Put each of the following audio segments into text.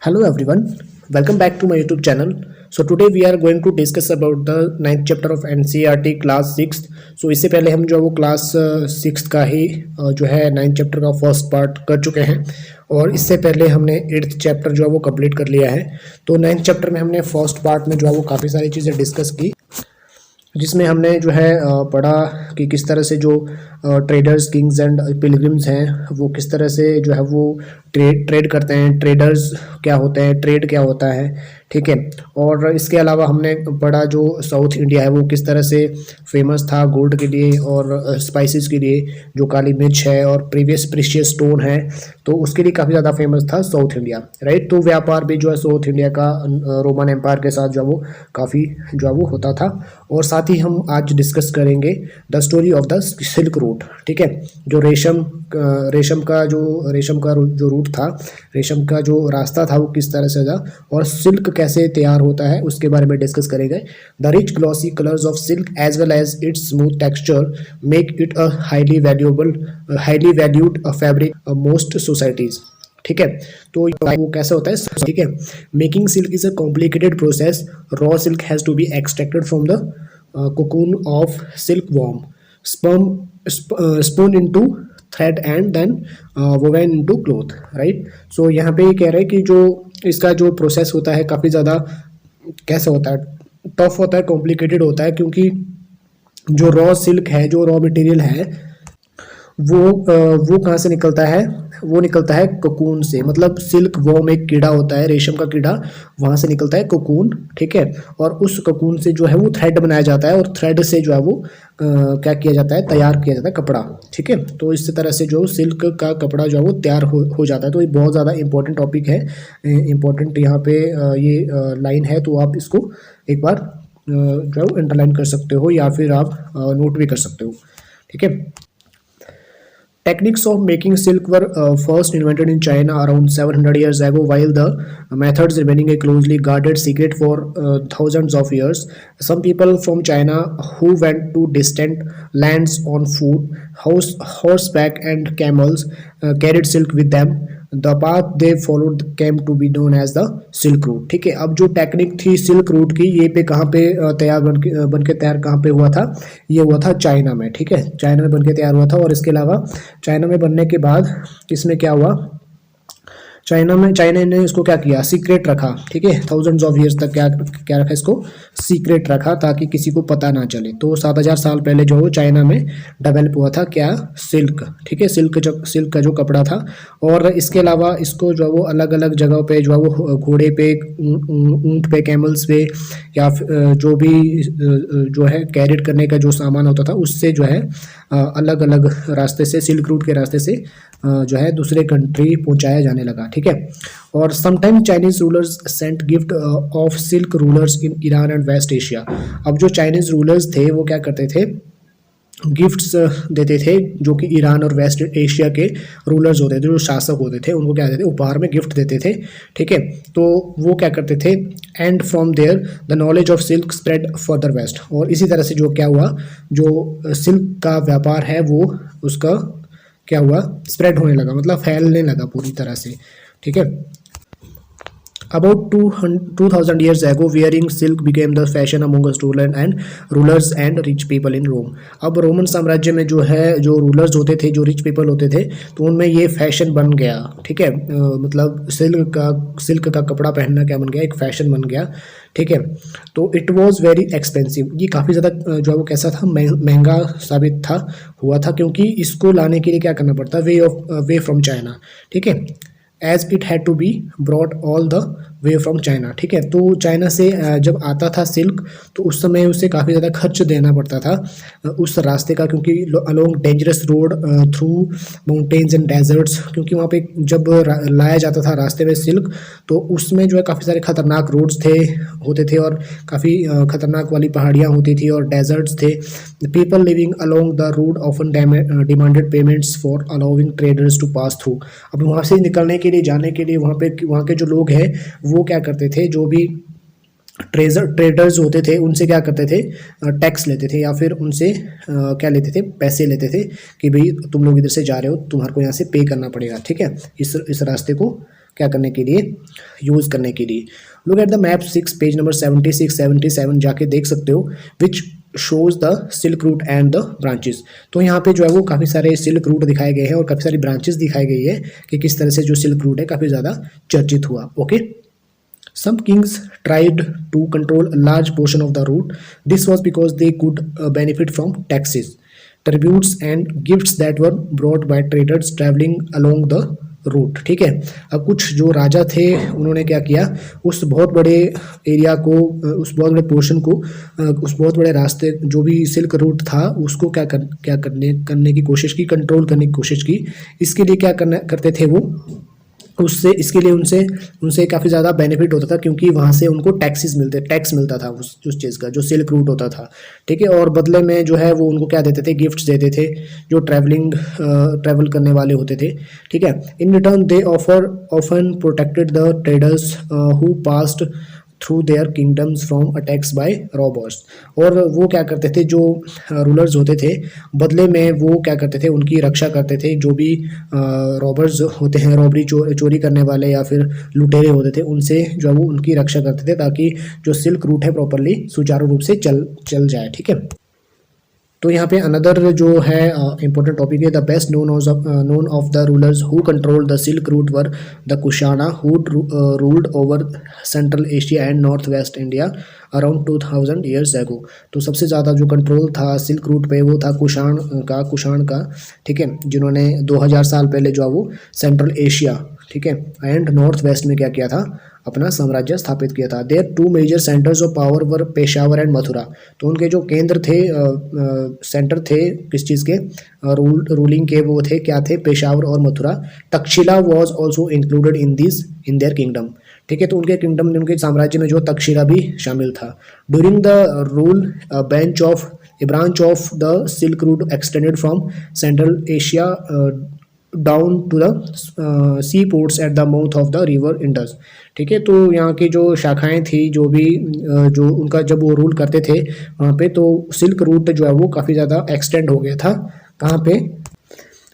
Hello everyone, welcome back to my YouTube channel. So today we are going to discuss about the ninth chapter of NCERT class 6th. So इससे पहले हम जो है वो class 6th का ही जो है नाइन्थ चैप्टर का फर्स्ट पार्ट कर चुके हैं और इससे पहले हमने 8th चैप्टर जो है वो कंप्लीट कर लिया है। तो नाइन्थ चैप्टर में हमने फर्स्ट पार्ट में जो है वो काफ़ी सारी चीज़ें डिस्कस की, जिसमें हमने जो है पढ़ा कि किस तरह से जो ट्रेडर्स किंग्स एंड पिलग्रिम्स हैं वो किस तरह से जो है वो ट्रेड करते हैं, ट्रेडर्स क्या होते हैं, ट्रेड क्या होता है, ठीक है। और इसके अलावा हमने पढ़ा जो साउथ इंडिया है वो किस तरह से फेमस था गोल्ड के लिए और स्पाइसेस के लिए, जो काली मिर्च है और प्रीशियस स्टोन है, तो उसके लिए काफ़ी ज़्यादा फेमस था साउथ इंडिया, राइट। तो व्यापार भी जो है साउथ इंडिया का रोमन एम्पायर के साथ जो है वो काफ़ी जो है वो होता था। और साथ ही हम आज डिस्कस करेंगे the story of the silk root, ठीक है। जो रेशम का जो रूट था, रेशम का जो रास्ता था वो किस तरह से था और सिल्क कैसे तैयार होता है उसके बारे में डिस्कस करेंगे। The rich glossy colours of silk as well as its smooth texture make it a highly valued fabric most societies, ठीक है। तो वो कैसे होता है, ठीक है। Making silk is a complicated process. Raw silk has to be extracted from the cocoon of silkworm, spun into thread and then woven into cloth, right। सो यहाँ पे ये कह रहे हैं कि जो इसका जो प्रोसेस होता है काफ़ी ज़्यादा कैसे होता है, टफ होता है, कॉम्प्लिकेटेड होता है, क्योंकि जो रॉ सिल्क है, जो रॉ मटेरियल है वो कहाँ से निकलता है, वो निकलता है कोकून से। मतलब सिल्क वॉर्म एक कीड़ा होता है, रेशम का कीड़ा, वहाँ से निकलता है कोकून, ठीक है। और उस कोकून से जो है वो थ्रेड बनाया जाता है और थ्रेड से जो है वो क्या किया जाता है, तैयार किया जाता है कपड़ा, ठीक है। तो इस तरह से जो सिल्क का कपड़ा जो है वो तैयार हो जाता है। तो ये बहुत ज़्यादा इंपॉर्टेंट टॉपिक है, इंपॉर्टेंट यहाँ पे ये लाइन है, तो आप इसको एक बार जो है अंडरलाइन कर सकते हो या फिर आप नोट भी कर सकते हो, ठीक है। Techniques of making silk were first invented in China around 700 years ago, while the methods remaining a closely guarded secret for thousands of years. Some people from China who went to distant lands on foot, horseback, and camels carried silk with them. The path they followed came to be known as the silk route, ठीक है। अब जो technique थी silk route की, ये पे कहाँ पे तैयार बन के तैयार कहाँ पे हुआ था, ये हुआ था चाइना में, ठीक है। चाइना में बन के तैयार हुआ था। और इसके अलावा चाइना में बनने के बाद इसमें क्या हुआ, चाइना ने इसको क्या किया, सीक्रेट रखा, ठीक है। थाउजेंड्स ऑफ ईयर्स तक क्या रखा, इसको सीक्रेट रखा ताकि किसी को पता ना चले। तो 7000 साल पहले जो वो चाइना में डेवलप हुआ था क्या, सिल्क, ठीक है। सिल्क का जो कपड़ा था। और इसके अलावा इसको जो है वो अलग अलग जगहों पे जो है वो घोड़े पे, ऊंट पे, कैमल्स पे, या जो भी जो है कैरिड करने का जो सामान होता था उससे जो है अलग अलग रास्ते से, सिल्क रूट के रास्ते से जो है दूसरे कंट्री पहुंचाया जाने लगा, ठीक है। और sometime Chinese rulers sent gift of silk rulers in Iran and West Asia. अब जो चाइनीज रूलर्स थे वो क्या करते थे, गिफ्ट्स देते थे, जो कि ईरान और वेस्ट एशिया के रूलर्स होते थे, जो शासक होते थे, उनको क्या देते थे, उपहार में गिफ्ट देते थे, ठीक है। तो वो क्या करते थे, and from there the knowledge of silk spread further west. और इसी तरह से जो क्या हुआ, जो सिल्क का व्यापार है वो उसका क्या हुआ, स्प्रेड होने लगा, मतलब फैलने लगा पूरी तरह से, ठीक है। About 2000 years ago, wearing silk became the fashion among rulers and rich people in Rome. अब रोमन साम्राज्य में जो है, जो रूलर्स होते थे, जो रिच पीपल होते थे, तो उनमें ये फैशन बन गया, ठीक है। मतलब सिल्क का कपड़ा पहनना क्या बन गया, एक फैशन बन गया, ठीक है। तो इट वॉज वेरी एक्सपेंसिव, ये काफ़ी ज़्यादा जो है वो कैसा था, महंगा साबित हुआ था, क्योंकि इसको लाने के लिए क्या करना पड़ता, वे फ्रॉम चाइना, ठीक है। As it had to be brought all the way from China, ठीक है। तो चाइना से जब आता था सिल्क तो उस समय उसे काफ़ी ज़्यादा खर्च देना पड़ता था उस रास्ते का, क्योंकि along dangerous road through mountains and deserts, क्योंकि वहाँ पे जब लाया जाता था रास्ते में सिल्क तो उसमें जो है काफ़ी सारे खतरनाक रोड्स होते थे और काफ़ी खतरनाक वाली पहाड़ियाँ होती थी और डेजर्ट्स थे। People living along the road often demanded payments for allowing traders to pass through. अब वहाँ से निकलने के लिए, जाने के लिए वहाँ के जो लोग हैं वो क्या करते थे, जो भी ट्रेडर्स होते थे उनसे क्या करते थे, टैक्स लेते थे, या फिर उनसे क्या लेते थे, पैसे लेते थे कि भाई तुम लोग इधर से जा रहे हो, तुम्हारे को यहाँ से पे करना पड़ेगा, ठीक है। इस रास्ते को क्या करने के लिए, यूज़ करने के लिए। Look at the map 6 page number 76 77 जाके देख सकते हो, which shows the silk root and the branches. तो यहाँ पे जो है वो काफ़ी सारे सिल्क रूट दिखाए गए हैं और काफ़ी सारी ब्रांचेस दिखाई गई है कि किस तरह से जो सिल्क रूट है काफ़ी ज़्यादा चर्चित हुआ। Okay, some kings tried to control a large portion of the route. This was because they could benefit from taxes, tributes and gifts that were brought by traders traveling along the route. ठीक है, अब कुछ जो राजा थे उन्होंने क्या किया, उस बहुत बड़े एरिया को, उस बहुत बड़े पोर्शन को, उस बहुत बड़े रास्ते जो भी सिल्क रूट था उसको क्या करने की कोशिश की, कंट्रोल करने की कोशिश की। इसके लिए क्या करते थे वो, उससे इसके लिए उनसे काफ़ी ज़्यादा बेनिफिट होता था, क्योंकि वहाँ से उनको टैक्स मिलता था उस चीज़ का, जो सिल्क रूट होता था। ठीक है, और बदले में जो है वो उनको क्या देते थे, गिफ्ट्स देते थे जो ट्रैवल करने वाले होते थे। ठीक है, in return they often protected the traders who passed through their kingdoms from attacks by robbers. और वो क्या करते थे, जो रूलर्स होते थे बदले में वो क्या करते थे, उनकी रक्षा करते थे। जो भी रॉबर्स होते हैं, रॉबरी चोरी करने वाले या फिर लुटेरे होते थे, उनसे जो है वो उनकी रक्षा करते थे ताकि जो सिल्क रूट है प्रॉपरली सुचारू रूप से चल जाए। ठीक है, तो यहाँ पे अनदर जो है इंपॉर्टेंट टॉपिक है, the best known of the rulers who control the silk root were the Kushana who ruled over central Asia and north west India around 2000 years ago. तो सबसे ज़्यादा जो कंट्रोल था सिल्क रूट पे वो था कुषाण का। ठीक है, जिन्होंने 2000 साल पहले जो है वो सेंट्रल एशिया, ठीक है, एंड नॉर्थ वेस्ट में क्या किया था, अपना साम्राज्य स्थापित किया था। There 2 major centres of power were Peshawar and Mathura. तो उनके जो केंद्र थे, सेंटर थे किस चीज़ के, रूलिंग के, वो थे क्या थे, पेशावर और Mathura. Takshashila was also included in their kingdom. ठीक है, तो उनके किंगडम, उनके साम्राज्य में जो तक्षशिला भी शामिल था। During the rule branch of the silk route extended from Central Asia down to the sea ports at the mouth of the river Indus. ठीक है, तो यहाँ की जो शाखाएं थी, जो उनका जब वो रूल करते थे वहाँ पे, तो सिल्क रूट जो है वो काफ़ी ज़्यादा एक्सटेंड हो गया था। कहाँ पे,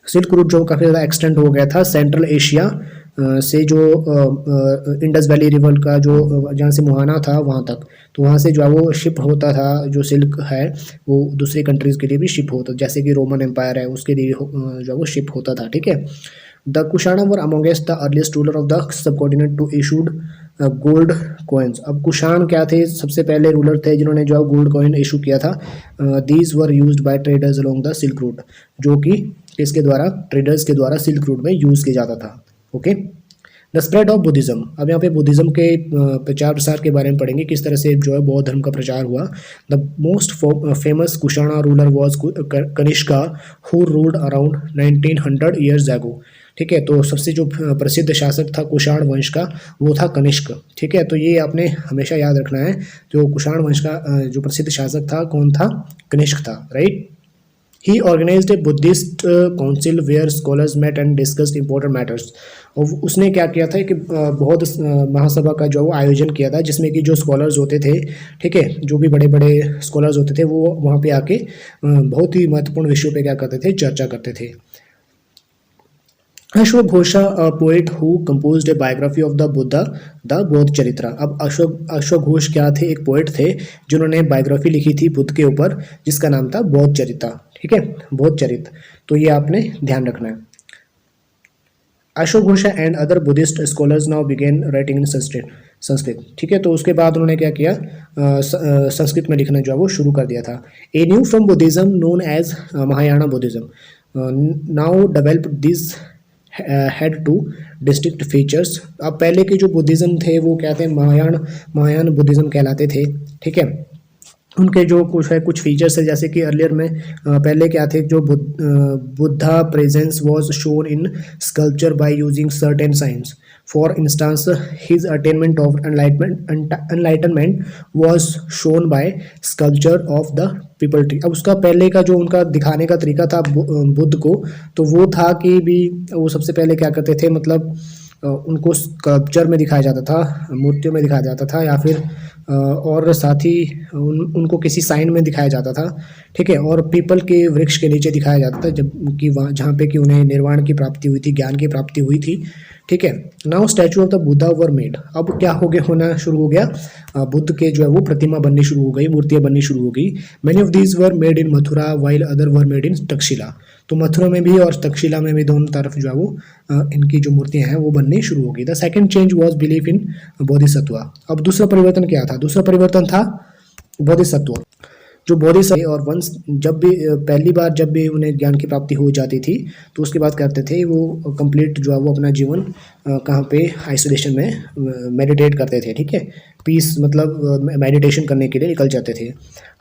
सिल्क रूट जो काफ़ी ज़्यादा एक्सटेंड हो गया था सेंट्रल एशिया से, जो इंडस वैली रिवर का जो जहाँ से मुहाना था वहाँ तक, तो वहाँ से जो है वो शिप होता था, जो सिल्क है वो दूसरी कंट्रीज़ के लिए भी शिप होता, जैसे कि रोमन एम्पायर है उसके लिए जो है वो शिप होता था। ठीक है, the Kushana were amongst the earliest ruler of the subcontinent to issued gold coins. अब कुषाण क्या थे, सबसे पहले रूलर थे जिन्होंने जो है गोल्ड कॉइन इशू किया था। These were used by traders along the silk root, जो कि किसके द्वारा, ट्रेडर्स के द्वारा सिल्क रूट में यूज़ किया जाता था। Okay, the spread of Buddhism. अब यहाँ पे बुद्धिज़्म के प्रचार प्रसार के बारे में पढ़ेंगे, किस तरह से जो है बौद्ध धर्म का प्रचार हुआ। The most famous Kushana ruler was Kanishka who ruled around 1900 years ago. ठीक है, तो सबसे जो प्रसिद्ध शासक था कुषाण वंश का वो था कनिष्क। ठीक है, तो ये आपने हमेशा याद रखना है, जो कुषाण वंश का जो प्रसिद्ध शासक था कौन था, कनिष्क था, right. He organized a Buddhist council where scholars met and discussed important matters. और उसने क्या किया था कि बौद्ध महासभा का जो आयोजन किया था, जिसमें कि जो स्कॉलर्स होते थे, ठीक है, जो भी बड़े बड़े स्कॉलर्स होते थे, वो वहाँ पे आके बहुत ही महत्वपूर्ण विषयों पे क्या करते थे, चर्चा करते थे। अश्वघोषा poet who composed a biography of the Buddha the Bodh Charitra. अब अश्वघोष क्या थे, एक पोएट थे जिन्होंने बायोग्राफी लिखी थी बुद्ध के ऊपर, जिसका नाम था बोध चरित्रा। ठीक है, बोध चरित्र, तो ये आपने ध्यान रखना है। अश्वघोषा and other Buddhist scholars now began writing in Sanskrit. ठीक है, तो उसके बाद उन्होंने क्या किया, संस्कृत में लिखना जो है वो शुरू कर दिया था। A new from Buddhism known as Mahayana Buddhism now develop this had two distinct features. अब पहले के जो बुद्धिज्म थे वो क्या थे, महायान बुद्धिज्म कहलाते थे। ठीक है, उनके जो कुछ फीचर्स है, जैसे कि अर्लियर में पहले क्या थे, जो Buddha presence was shown in sculpture by using certain science. For instance his attainment of enlightenment was shown by sculpture of the people tree. अब उसका पहले का जो उनका दिखाने का तरीका था बुद्ध को, तो वो था कि भी वो सबसे पहले क्या करते थे, मतलब उनको स्कल्पचर में दिखाया जाता था, मूर्तियों में दिखाया जाता था, या फिर और साथ ही उनको किसी साइन में दिखाया जाता था। ठीक है, और पीपल के वृक्ष के नीचे दिखाया जाता था जब कि वहाँ जहाँ पे कि उन्हें निर्वाण की प्राप्ति हुई थी, ज्ञान की प्राप्ति हुई थी। ठीक है, now statue of the Buddha were made. अब क्या हो गया, होना शुरू हो गया, बुद्ध के जो है वो प्रतिमा बननी शुरू हो गई, मूर्तियाँ बननी शुरू हो गई। Many of these were made in Mathura while other were made in Takshashila. तो मथुरा में भी और तक्षशिला में भी दोनों तरफ जो है वो इनकी जो मूर्तियाँ हैं वो बननी शुरू हो गई। The second change was belief in Bodhisattva. अब दूसरा परिवर्तन क्या था? दूसरा परिवर्तन था बोधिसत्व। जो बोधिसत्व और वंश जब भी पहली बार जब भी उन्हें ज्ञान की प्राप्ति हो जाती थी तो उसके बाद करते थे वो कंप्लीट जो है वो अपना जीवन कहाँ पे, आइसोलेशन में मेडिटेट करते थे। ठीक है, पीस मतलब मेडिटेशन करने के लिए निकल जाते थे।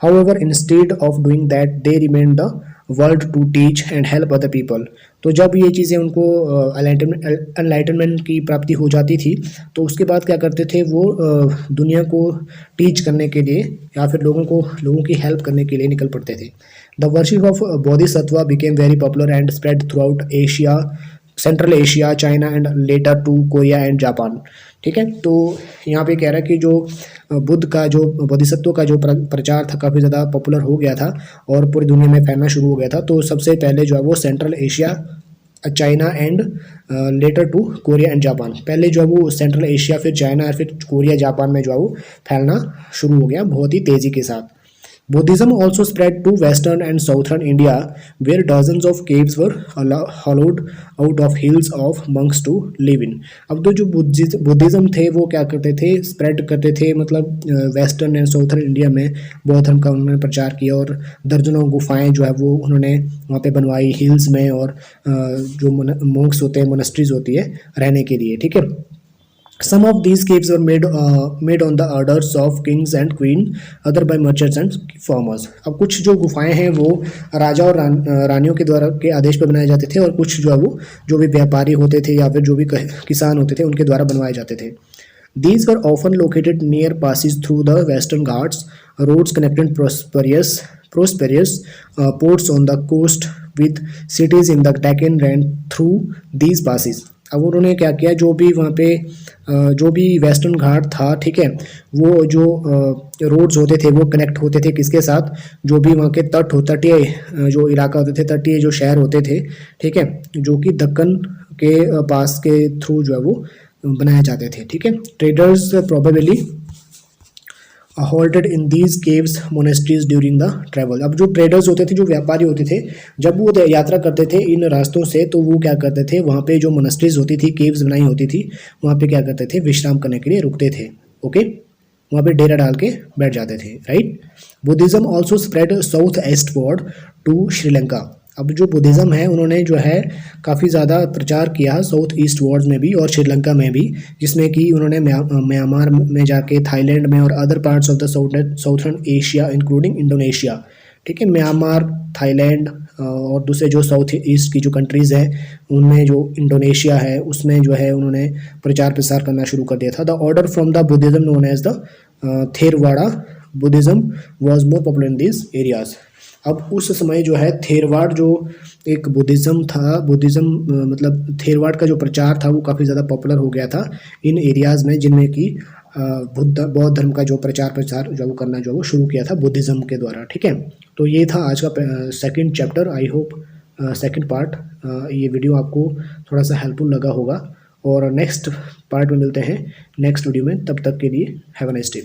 However instead of doing that they remain the world to teach and help other people. तो जब ये चीज़ें उनको एनलाइटनमेंट की प्राप्ति हो जाती थी तो उसके बाद क्या करते थे वो दुनिया को टीच करने के लिए या फिर लोगों की हेल्प करने के लिए निकल पड़ते थे। The worship of Bodhisattva became very popular and spread throughout Asia, Central Asia, China and later to Korea and Japan. ठीक है, तो यहाँ पे कह रहा है कि जो बुद्ध का जो बोधिसत्व का जो प्रचार था काफ़ी ज़्यादा पॉपुलर हो गया था और पूरी दुनिया में फैलना शुरू हो गया था। तो सबसे पहले जो है वो Central Asia, China and later to Korea and Japan, पहले जो है वो सेंट्रल एशिया, फिर चाइना और फिर कोरिया जापान में जो है वो फैलना शुरू हो गया बहुत ही तेज़ी के साथ। Buddhism also spread to western and southern India, where dozens of caves were hollowed out of hills of monks to live in. अब तो जो बुद्धिज़्म थे वो क्या करते थे, स्प्रेड करते थे, मतलब वेस्टर्न एंड साउथर्न इंडिया में बौद्ध धर्म का उन्होंने प्रचार किया और दर्जनों गुफाएं जो है वो उन्होंने वहाँ पे बनवाई हिल्स में, और जो मोंक्स होते हैं, मोनेस्ट्रीज होती है रहने के लिए। ठीक है, some of these caves were made on the orders of kings and queen, other by merchants and farmers. अब कुछ जो गुफाएं हैं वो राजा और रानियों के द्वारा के आदेश पर बनाए जाते थे और कुछ जो है वो जो भी व्यापारी होते थे या फिर जो भी किसान होते थे उनके द्वारा बनवाए जाते थे। These were often located near passes through the Western Ghats, roads connecting prosperous ports on the coast with cities in the Deccan ran through these passes. अब उन्होंने क्या किया, जो भी वहाँ पे जो भी वेस्टर्न घाट था, ठीक है, वो जो रोड्स होते थे वो कनेक्ट होते थे किसके साथ, जो भी वहाँ के तटीय जो इलाका होते थे, तटीय जो शहर होते थे, ठीक है, जो कि दक्कन के पास के थ्रू जो है वो बनाए जाते थे। ठीक है, traders probably halted in these caves monasteries during the travel. अब जो ट्रेडर्स होते थे, जो व्यापारी होते थे, जब वो यात्रा करते थे इन रास्तों से तो वो क्या करते थे, वहाँ पे जो मोनेस्ट्रीज होती थी, केव्स बनाई होती थी, वहाँ पे क्या करते थे, विश्राम करने के लिए रुकते थे। ओके, वहाँ पे डेरा डाल के बैठ जाते थे। Right, Buddhism also spread south eastward to Sri Lanka. अब जो बुद्धिज़्म है उन्होंने जो है काफ़ी ज़्यादा प्रचार किया साउथ ईस्ट वर्ड्स में भी और श्रीलंका में भी, जिसमें कि उन्होंने म्यांमार में जाके, थाईलैंड में और other parts of the southern Asia including Indonesia. ठीक है, म्यांमार, थाईलैंड और दूसरे जो साउथ ईस्ट की जो कंट्रीज़ हैं उनमें जो इंडोनेशिया है उसमें जो है उन्होंने प्रचार प्रसार करना शुरू कर दिया था। The order from the Buddhism known as the Theravada Buddhism was more popular in this areas. अब उस समय जो है थेरवाड़ जो एक बुद्धिज़्म था, बुद्धिज़्म मतलब थेरवाड़ का जो प्रचार था वो काफ़ी ज़्यादा पॉपुलर हो गया था इन एरियाज़ में, जिनमें कि बौद्ध धर्म का जो प्रचार जो वो करना जो वो शुरू किया था बुद्धिज़्म के द्वारा। ठीक है, तो ये था आज का second chapter. I hope second part ये वीडियो आपको थोड़ा सा हेल्पफुल लगा होगा और नेक्स्ट पार्ट में मिलते हैं नेक्स्ट वीडियो में। तब तक के लिए हैव अ नाइस डे।